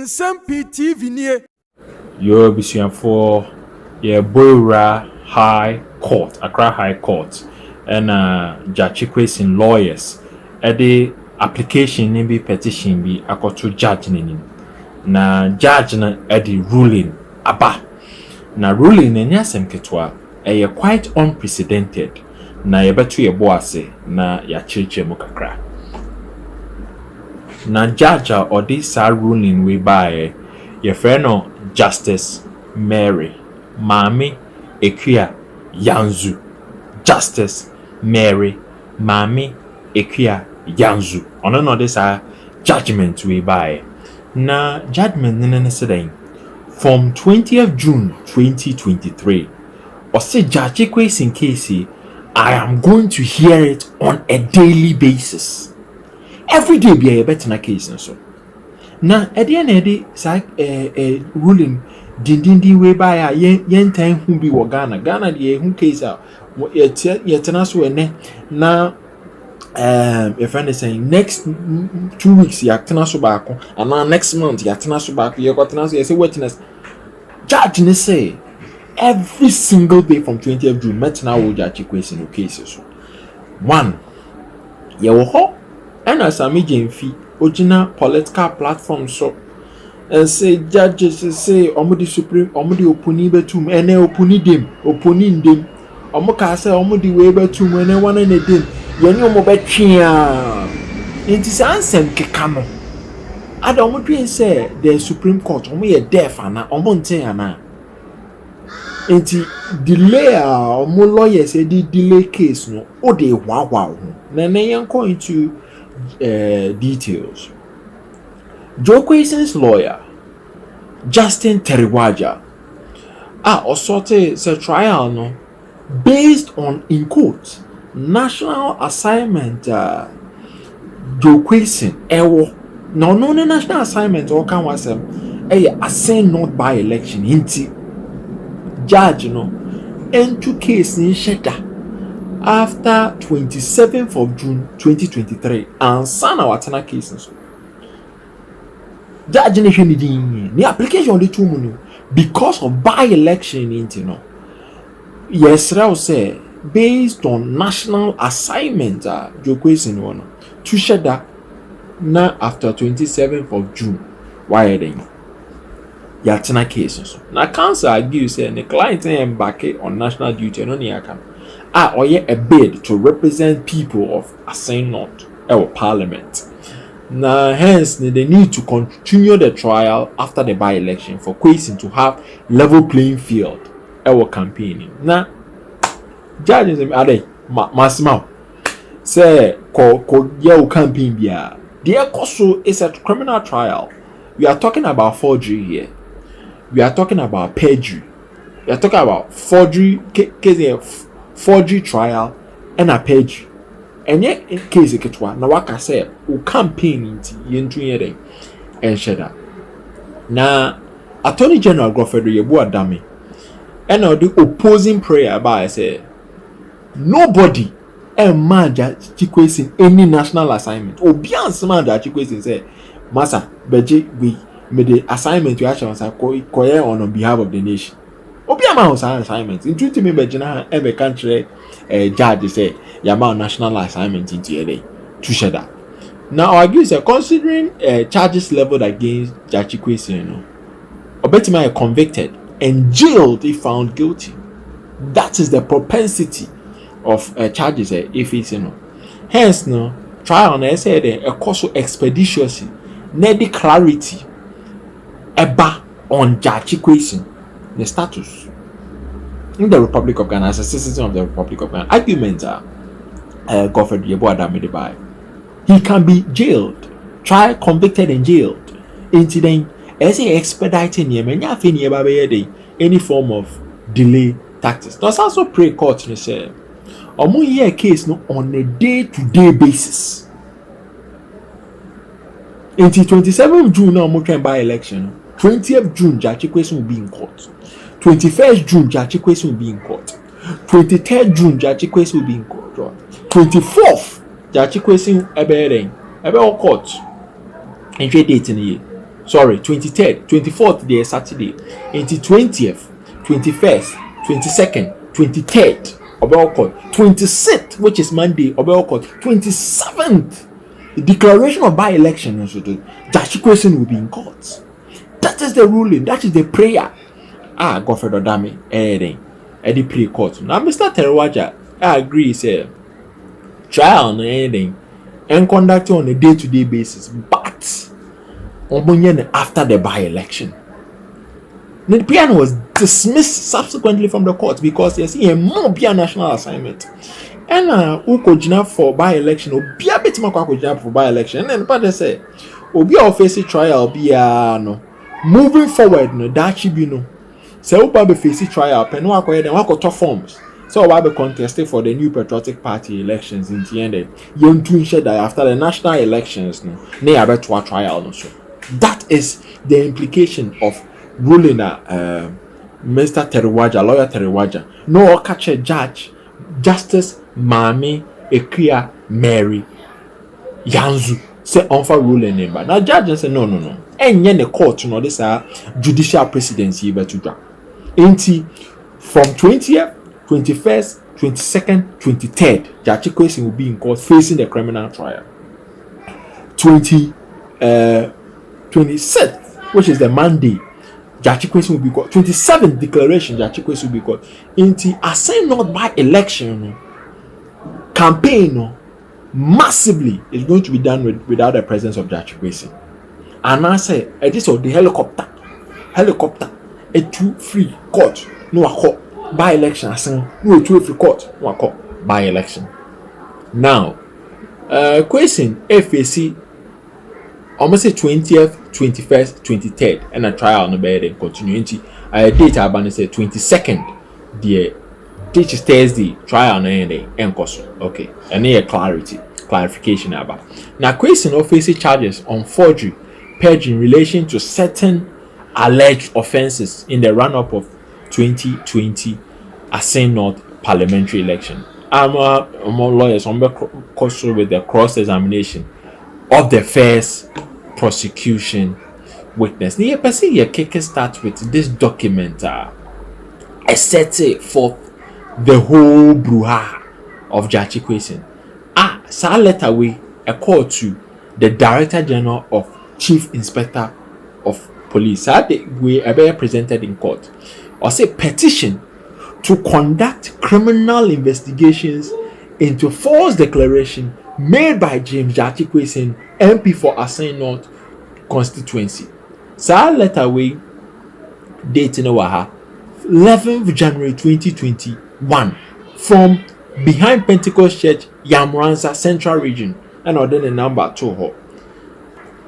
Nsem-Pii TV nie. Yo bisuafo ye Bora High Court, Accra High Court, and Judge Quayson lawyers the application ni bi petition bi akoto judge ni na judge na the ruling aba na ruling na nyasem ketwa quite unprecedented na yebeto ye boase na ya chirche mu kakra na judge or this ruling we by ye friend Justice Mary Mami Ekia Yanzu. Justice Mary Mami Ekia Yanzu. On another side, judgment we by. Na judgment nene sedeng from 20th June 2023. Or say Judge Quayson Casey, I am going to hear it on a daily basis. Every day be a better case and so. Na at the end of the day, ruling dindindi we by a yen time who be wa Ghana the who case out yet na a friend is saying next 2 weeks yaktana so back and now next month yaktana so back you got to say witness judge ne say every single day from 20th June met now will judge Quayson cases. One ye wo and as a Nsem-Pii original political platform so and say judges say omudi supreme omudi opuni betum ene opuni dem opuni dem omuka say omudi we betum ene one na dem yeni omo betwea enti say Nsem keka no ada omudwen say the Supreme Court omo ye deaf ana omo nten ana enti delay omo lawyers say the delay case no o dey wawa na yen go into details. Joe Quayson's lawyer, Justin Teriwaja, assorted a trial no based on in quote national assignment. Joe Quayson no national assignment or can was assigned not by election inti judge no into case in sheda after 27th of June 2023 and son our tana cases. Judge the application the 2 money because of by-election into yes I'll say based on national assignment Joe Quayson one to sheda na after 27th of June why then yatana cases now council argue say the client embark on national duty no near come or a bid to represent people of assigned not our parliament. Now, hence, they need to continue the trial after the by-election for Quayson to have level playing field our campaigning. Now, judges are they Massimo say ko campaign bia. The also is a criminal trial. We are talking about forgery here. We are talking about perjury. We are talking about forgery forgery trial and a page and yet in case it was na waka say o campaign inti yentu yede and sheda na Attorney General Godfrey Yebu Adame and the opposing prayer by say nobody Judge Quayson any national assignment obi ansema Judge Quayson say massa beji we made the assignment to action say koye on behalf of the nation obi ama assignment in treat me begina every country judge say yama national assignment into a to sheda now I argue say considering charges leveled against Judge Quayson obetima convicted and jailed if found guilty. That is the propensity of charges if it's hence no trial na say a course expeditiously need clarity eba on Judge Quayson the status in the Republic of Ghana as a citizen of the Republic of Ghana. Arguments are Godfrey Yebu Adame by he can be jailed, tried, convicted, and jailed. Incident as a expediting any form of delay tactics. There's also pre-court me say omo hear case no on a day-to-day basis. Until 27th June now omo try by election. 20th June Judge Quayson will be in court. 21st June Judge Quayson will be in court. 23rd June Judge Quayson will be in court. 24th Judge Quayson ebe court. And date in here. Sorry, 23rd, 24th day Saturday, into 20th, 21st, 22nd, 23rd, Obelcott, 26th, which is Monday, Obelcott, 27th. The declaration of by-election also, Jachi Quayson will be in court. That is the ruling, that is the prayer. Godfred Odame, Eddie pre-court. Now, Mr. Terewaja, I agree, say, trial no anything, and conducted on a day-to-day basis, but after the by-election. The piano was dismissed subsequently from the court because you see a more national assignment. And who could for by-election or be a bit more for by-election. And then the party say, Obi face trial be no moving forward no that should be no. Say Obi face trial pen no then wako top forms. So Obi contested for the new patriotic party elections in the end. You to ensure that after the national elections no they are to a trial no so. That is the implication of ruling Mr. Terewaja, lawyer Terewaja. No catch a judge, Justice Mami Ekia Mary Yanzu say on for ruling number. Now judge say no. And the court no this judicial presidency but to drop. From 20th, 21st, 22nd, 23rd, Jachi Quayson will be in court facing the criminal trial. 26th, which is the Monday, Jachi Quayson will be called. 27th declaration, Jachi Quayson will be called. Assigned not by election campaign massively is going to be done without the presence of Jachi Quayson. And I say, this of the helicopter, a two free court, no a court by election, no two free court, no a court by election. Now, Quayson FAC. Almost say 20th, 21st, 23rd, and a trial no better than continuity. Date about say 22nd, which is Thursday, trial no end okay, and here clarification about. Now, Quayson faces charges on forgery, perjury in relation to certain alleged offences in the run-up of 2020 Assin North parliamentary election. I'm lawyers on with the cross-examination of the first prosecution witness. Now, you see, you kick start with this document. I set it forth the whole brouhaha of Jachi Quayson. So letter we a call to the Director General of Chief Inspector of Police. We are presented in court. Or say petition to conduct criminal investigations into false declaration made by James Jachi Quayson, MP for Assin North constituency. So letter we date in 11th January 2021 from behind Pentecost Church, Yamuranza Central Region, and order the number 2.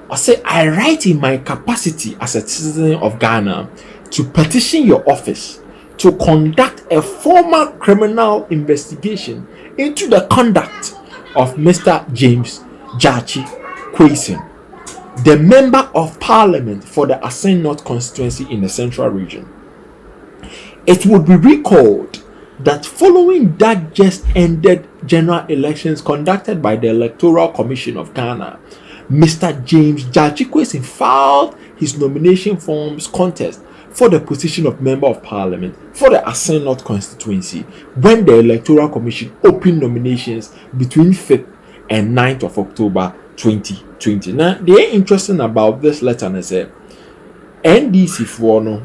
I say I write in my capacity as a citizen of Ghana to petition your office to conduct a formal criminal investigation into the conduct of Mr. James Jachi Quayson, the Member of Parliament for the Assin North constituency in the Central Region. It would be recalled that following that just ended general elections conducted by the Electoral Commission of Ghana, Mr. James Jachi Quayson filed his nomination forms contest for the position of Member of Parliament for the Assin North constituency when the Electoral Commission opened nominations between 5th and 9th of October 2020. Now, the interesting about this letter is that NDC for no,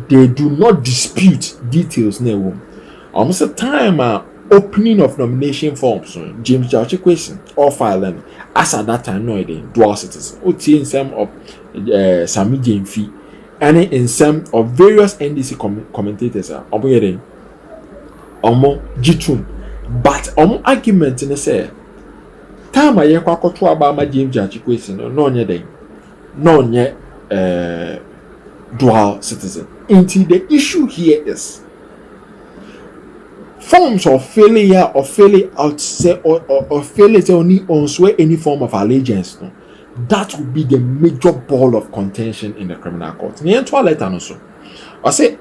they do not dispute details. Almost a time opening of nomination forms, James Jachi Quayson all filing as at that time no dual citizen. In some of Sami Nsem-Pii and in some of various NDC commentators are omo jitum, but argument in say time I kwakoto about James Jachi Quayson no nye dual citizen. Until the issue here is forms of failure or failure out or failure only on swear any form of allegiance. No? That would be the major ball of contention in the criminal court. I say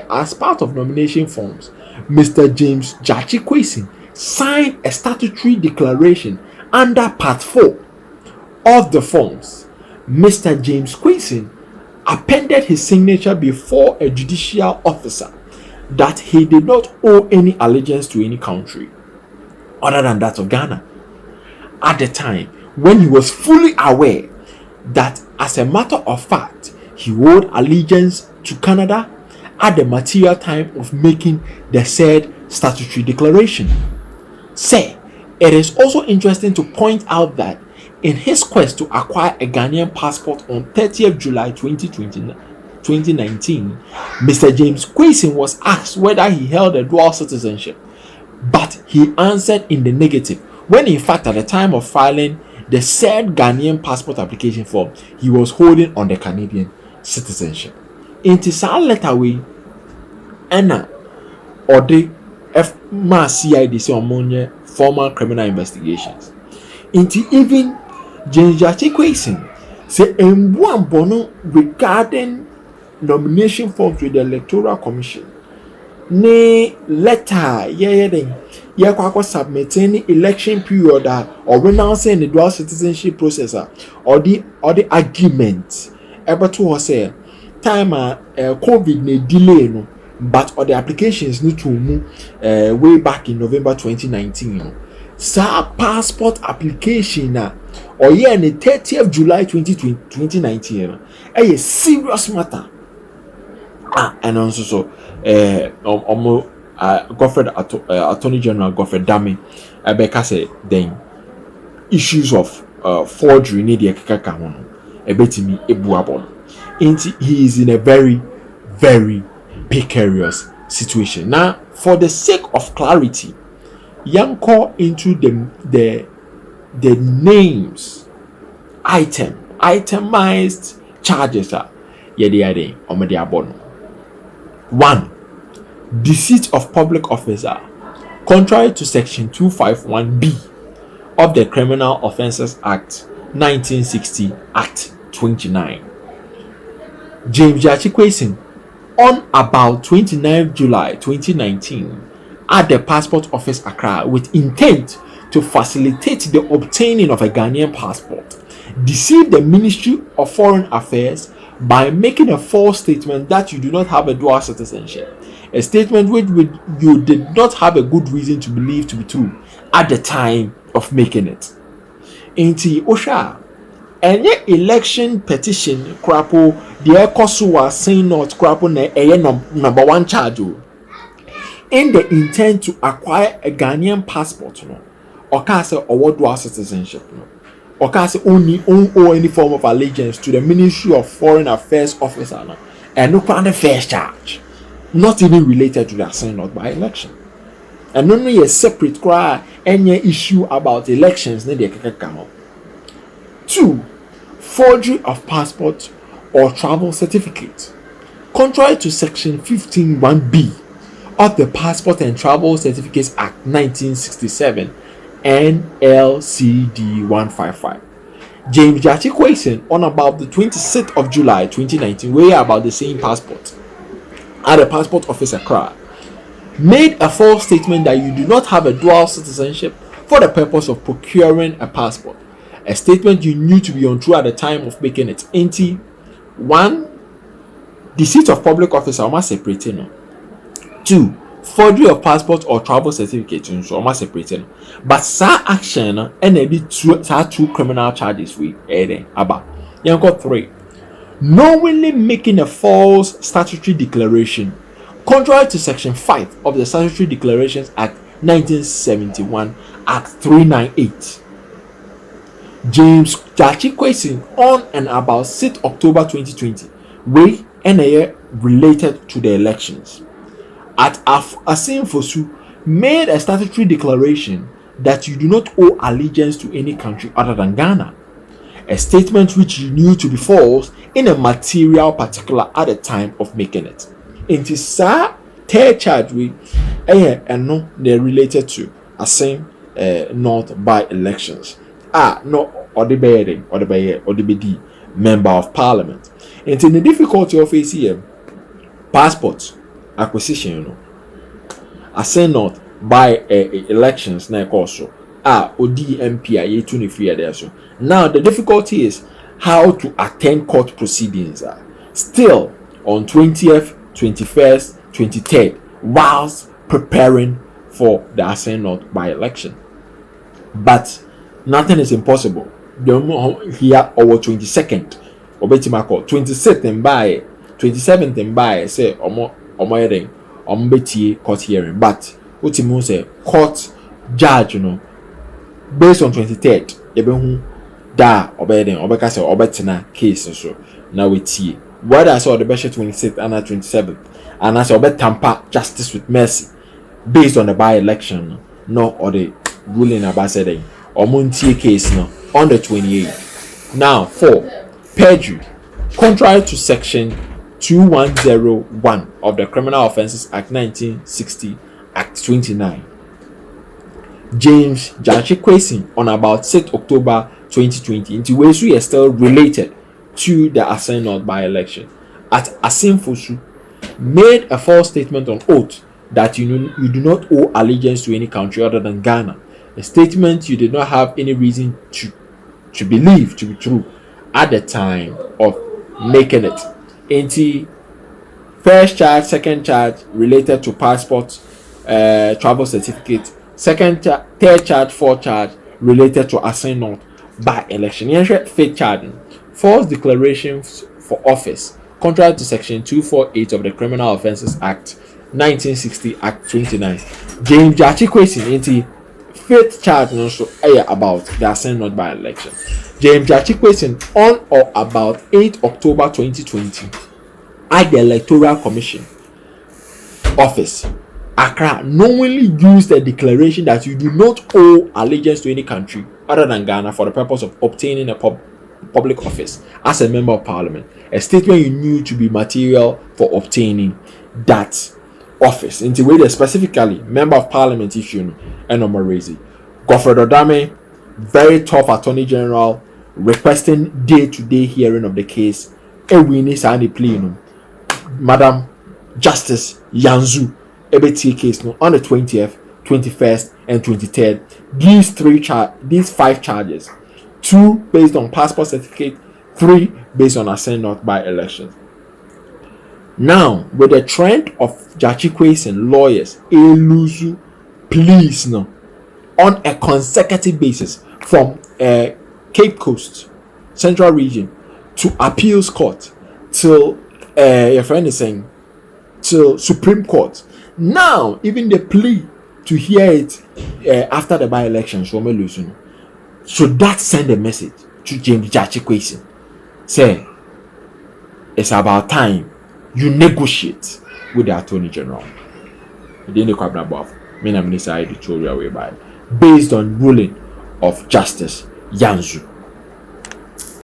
as part of nomination forms, Mr. James Jachi Quayson signed a statutory declaration under Part 4 of the forms, Mr. James Quayson appended his signature before a judicial officer that he did not owe any allegiance to any country other than that of Ghana at the time, when he was fully aware that, as a matter of fact, he owed allegiance to Canada at the material time of making the said statutory declaration. Say, it is also interesting to point out that in his quest to acquire a Ghanaian passport on 30th July 2019, Mr. James Quayson was asked whether he held a dual citizenship, but he answered in the negative, when in fact at the time of filing the said Ghanaian passport application form, he was holding on the Canadian citizenship. In this letter way, Anna or the CID say among formal criminal investigations. Into even James Quayson say one bono regarding nomination forms with the Electoral Commission. Ne letter kwako submitting election period or renouncing the dual citizenship process or the argument ever to say time COVID ne delay no, but or the applications need to move way back in November 2019 sa passport application or yeah in the 30th July 2019 a serious matter and also so Attorney General Godfred Dame Becca said then issues of forgery need the kaka hono ebetimi ebuabon. He is in a very, very precarious situation. Now, for the sake of clarity, call into the names, itemized charges are yedi omediabon. 1. Deceit of public officer, contrary to section 251B of the Criminal Offences Act 1960 Act 29. James Quayson, on about 29 July 2019, at the Passport Office Accra with intent to facilitate the obtaining of a Ghanaian passport, deceived the Ministry of Foreign Affairs by making a false statement that you do not have a dual citizenship, a statement which you did not have a good reason to believe to be true at the time of making it. Inti Osha, any election petition crapo the Kosuwa saying not crapo number one charge in the intent to acquire a Ghanaian passport or cast or dual citizenship or cast only owe any form of allegiance to the Ministry of Foreign Affairs officer and no the first charge, not even related to the assigned not by election, and only a separate cry any issue about elections. 2. Forgery of passport or travel certificate, contrary to section 15(1)(b) of the Passport and Travel Certificates Act 1967 NLCD 155. James Quayson, on about the 26th of July 2019, way about the same passport at the Passport Office Accra, made a false statement that you do not have a dual citizenship for the purpose of procuring a passport, a statement you knew to be untrue at the time of making it. 1. Deceit of public officer almost separating. 2. Forgery of passport or travel certificate so almost separating. But sa action and two criminal charges we about. 3. Knowingly making a false statutory declaration contrary to section 5 of the Statutory Declarations Act 1971 Act 398. James Quayson, on and about 6 October 2020, way NAA related to the elections at Asim Fosu, made a statutory declaration that you do not owe allegiance to any country other than Ghana, a statement which you knew to be false in a material particular at the time of making it. It is third charge we and no they're related to Asim not by elections. No, or the bearing, or the BD member of parliament. And in the difficulty of ACM, passport acquisition, I say not by elections, like also, Nsem-Pii, there so. Now, the difficulty is how to attend court proceedings still on 20th, 21st, 23rd, whilst preparing for the Assin North by-election. But nothing is impossible. Here over 22nd, obetimako 26th and by 27th and by say omo beti court hearing. But ultimately say court judge, based on 23rd, ebehu da obeden obeka say obetina case so now we see whether I saw the best 26th and 27th, and I saw tamper justice with mercy based on the by-election or the ruling about saying or Montier case on the 28th. Now 4, perjury. Contrary to section 2101 of the Criminal Offences Act 1960 Act 29, James Quayson on about 6 October 2020 into ways we are still related to the Assin North by-election at Asinfosu made a false statement on oath that you do not owe allegiance to any country other than Ghana, a statement you did not have any reason to believe to be true at the time of making it. Into first charge, second charge related to passport, travel certificate, third charge, fourth charge related to Assin North by-election. Fifth charge, false declarations for office, contrary to section 248 of the Criminal Offences Act 1960 Act 29. James Quayson into fifth charge also about the Assin North by-election. James Quayson on or about 8 October 2020 at the Electoral Commission office, Accra, knowingly used the declaration that you do not owe allegiance to any country other than Ghana for the purpose of obtaining a public office as a member of parliament, a statement you knew to be material for obtaining that office. Into where specifically member of parliament issue and Razy Godfred Odame, very tough attorney general, requesting day-to-day hearing of the case. Ewini Sani Plenum, Madam Justice Yanzu EBT case on the 20th, 21st, and 23rd gives these 5 charges: 2 based on passport certificate, 3 based on Assin North by-election. Now, with the trend of Quayson lawyers elusu pleas on a consecutive basis from Cape Coast, Central Region to Appeals Court till your friend is saying till Supreme Court. Now, even the plea to hear it after the by-election, so that send a message to James Quayson. Say, it's about time you negotiate with the Attorney General. Based on ruling of Justice Yanzu.